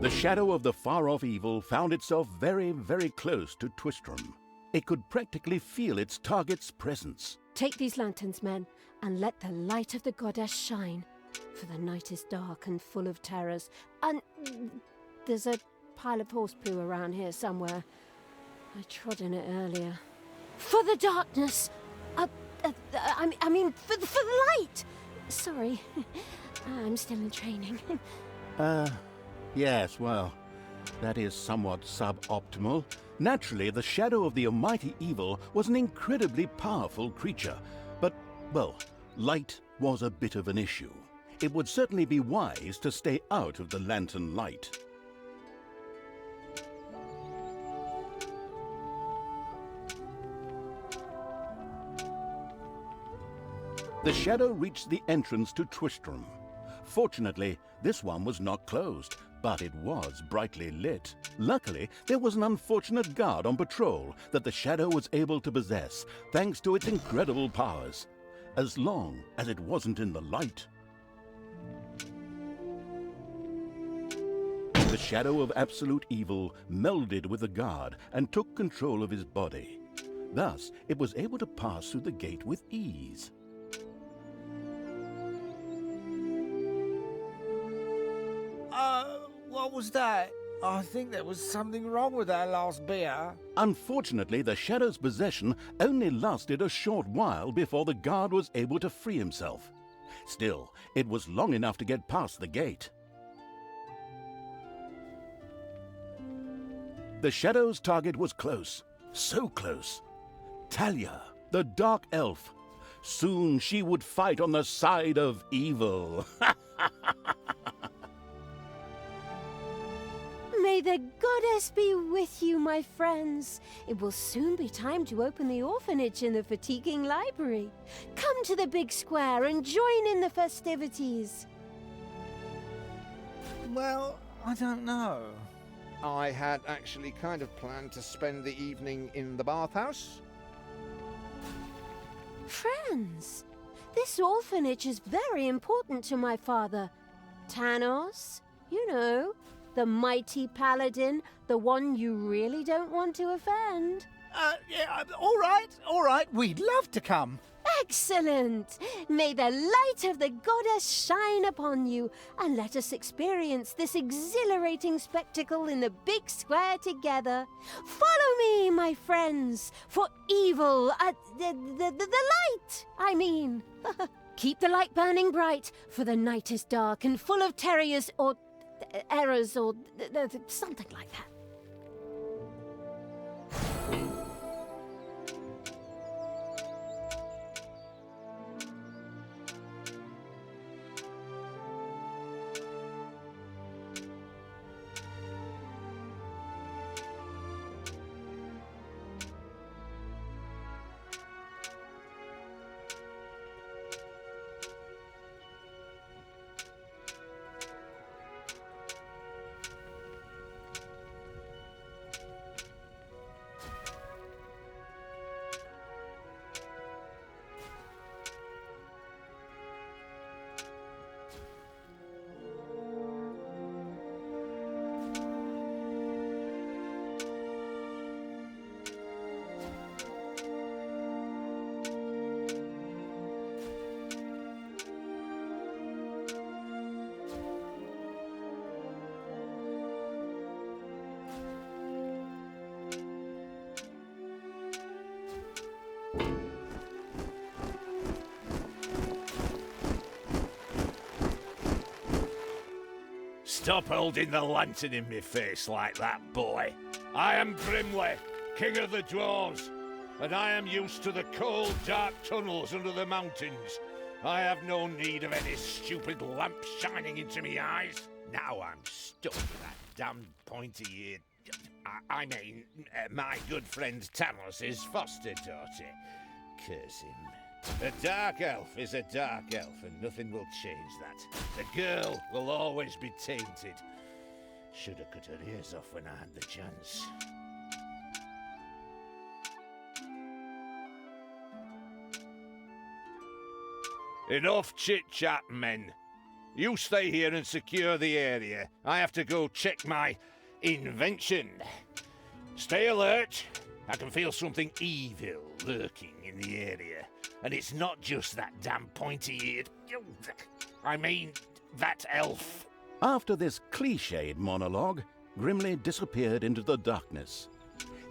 The shadow of the far-off evil found itself very, very close to Twistram. It could practically feel its target's presence. Take these lanterns, men, and let the light of the goddess shine. For the night is dark and full of terrors. And there's a pile of horse poo around here somewhere. I trod in it earlier. For the darkness! I mean, for the light! Sorry, I'm still in training. Yes, well, that is somewhat suboptimal. Naturally, the shadow of the almighty evil was an incredibly powerful creature. But, well, light was a bit of an issue. It would certainly be wise to stay out of the lantern light. The shadow reached the entrance to Twistram. Fortunately, this one was not closed, but it was brightly lit. Luckily, there was an unfortunate guard on patrol that the shadow was able to possess, thanks to its incredible powers, as long as it wasn't in the light. The shadow of absolute evil melded with the guard and took control of his body. Thus, it was able to pass through the gate with ease. What was that? I think there was something wrong with our last beer. Unfortunately, the shadow's possession only lasted a short while before the guard was able to free himself. Still, it was long enough to get past the gate. The shadow's target was close, so close. Talia, the dark elf. Soon she would fight on the side of evil. May the goddess be with you, my friends. It will soon be time to open the orphanage in the fatiguing library. Come to the big square and join in the festivities. Well, I don't know. I had actually kind of planned to spend the evening in the bathhouse. Friends, this orphanage is very important to my father. Tanos, you know, the mighty paladin, the one you really don't want to offend. Yeah, all right, we'd love to come. Excellent! May the light of the goddess shine upon you, and let us experience this exhilarating spectacle in the big square together. Follow me, my friends, for evil, the light, I mean. Keep the light burning bright, for the night is dark and full of terrors or errors or something like that. Stop holding the lantern in me face like that, boy. I am Grimly, king of the dwarves, and I am used to the cold, dark tunnels under the mountains. I have no need of any stupid lamp shining into me eyes. Now I'm stuck with that damned pointy-eared... I mean, my good friend Tanos' foster daughter. Curse him. A dark elf is a dark elf, and nothing will change that. The girl will always be tainted. Should have cut her ears off when I had the chance. Enough chit-chat, men. You stay here and secure the area. I have to go check my invention. Stay alert. I can feel something evil lurking in the area. And it's not just that damn pointy-eared... I mean, that elf. After this cliched monologue, Grimly disappeared into the darkness.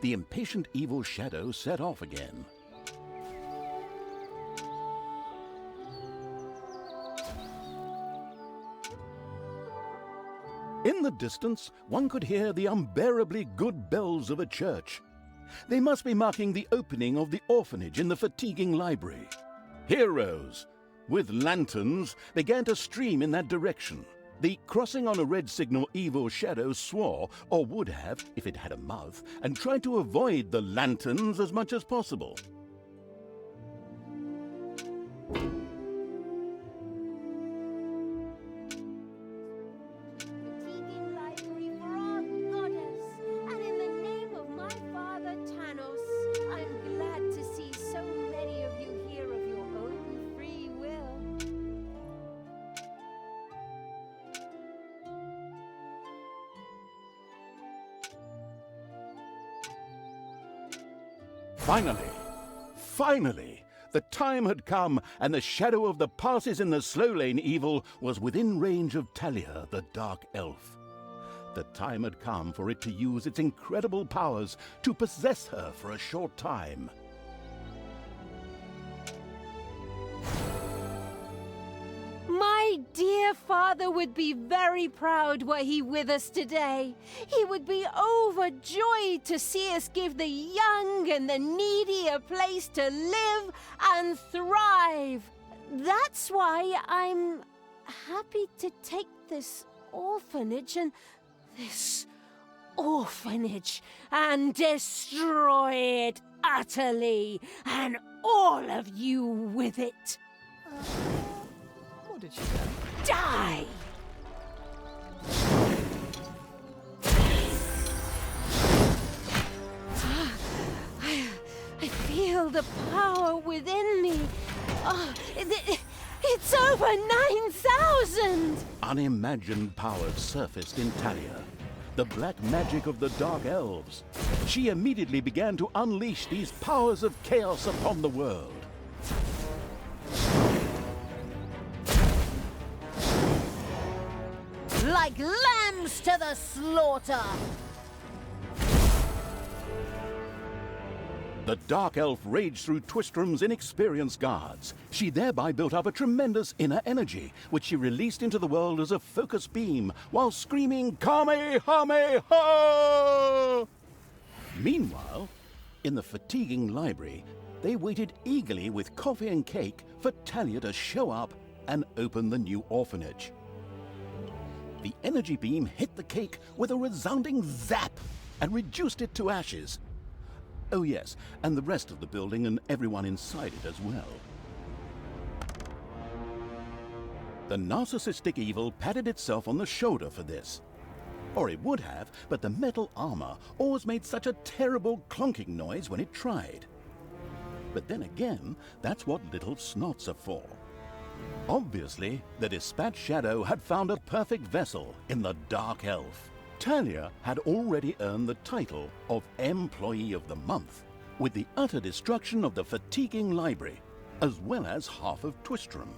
The impatient evil shadow set off again. In the distance, one could hear the unbearably good bells of a church. They must be marking the opening of the orphanage in the fatiguing library. Heroes, with lanterns, began to stream in that direction. The crossing on a red signal evil shadow swore, or would have, if it had a mouth, and tried to avoid the lanterns as much as possible. Fatiguing library for our goddess, and in the name of my father Thanos, I'm glad to see so many of you here of your own free will. Finally, the time had come, and the shadow of the passes in the slow lane evil was within range of Talia, the dark elf. The time had come for it to use its incredible powers to possess her for a short time. My dear father would be very proud were he with us today. He would be overjoyed to see us give the young and the needy a place to live and thrive. That's why I'm happy to take this orphanage and destroy it utterly, and all of you with it. What did she say? Die! I feel the power within me. Oh, it's over 9,000! Unimagined powers surfaced in Talia, the black magic of the dark elves. She immediately began to unleash these powers of chaos upon the world. Like lambs to the slaughter! The dark elf raged through Twistrom's inexperienced guards. She thereby built up a tremendous inner energy, which she released into the world as a focus beam, while screaming, Kamehameha! Meanwhile, in the fatiguing library, they waited eagerly with coffee and cake for Talia to show up and open the new orphanage. The energy beam hit the cake with a resounding zap and reduced it to ashes. Oh yes, and the rest of the building and everyone inside it as well. The narcissistic evil patted itself on the shoulder for this. Or it would have, but the metal armor always made such a terrible clunking noise when it tried. But then again, that's what little snots are for. Obviously, the Dispatch Shadow had found a perfect vessel in the Dark Elf. Talia had already earned the title of Employee of the Month, with the utter destruction of the fatiguing library, as well as half of Twistrom.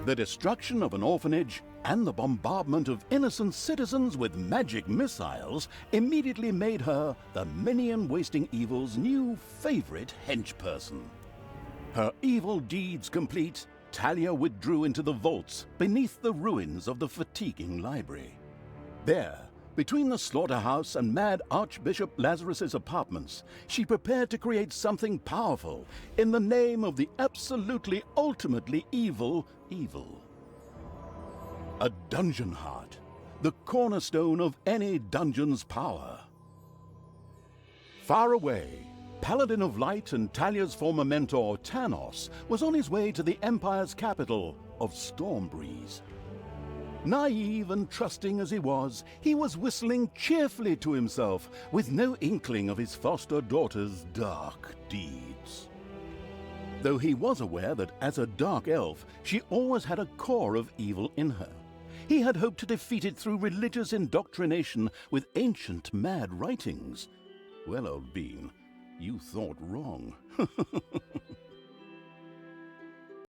The destruction of an orphanage and the bombardment of innocent citizens with magic missiles immediately made her the minion-wasting evil's new favorite henchperson. Her evil deeds complete, Talia withdrew into the vaults beneath the ruins of the fatiguing library. There, between the slaughterhouse and Mad Archbishop Lazarus's apartments, she prepared to create something powerful in the name of the absolutely ultimately evil. A dungeon heart, the cornerstone of any dungeon's power. Far away, Paladin of Light and Talia's former mentor, Thanos, was on his way to the Empire's capital of Stormbreeze. Naive and trusting as he was whistling cheerfully to himself, with no inkling of his foster daughter's dark deeds. though he was aware that as a dark elf, she always had a core of evil in her. He had hoped to defeat it through religious indoctrination with ancient mad writings. Well, old bean, you thought wrong.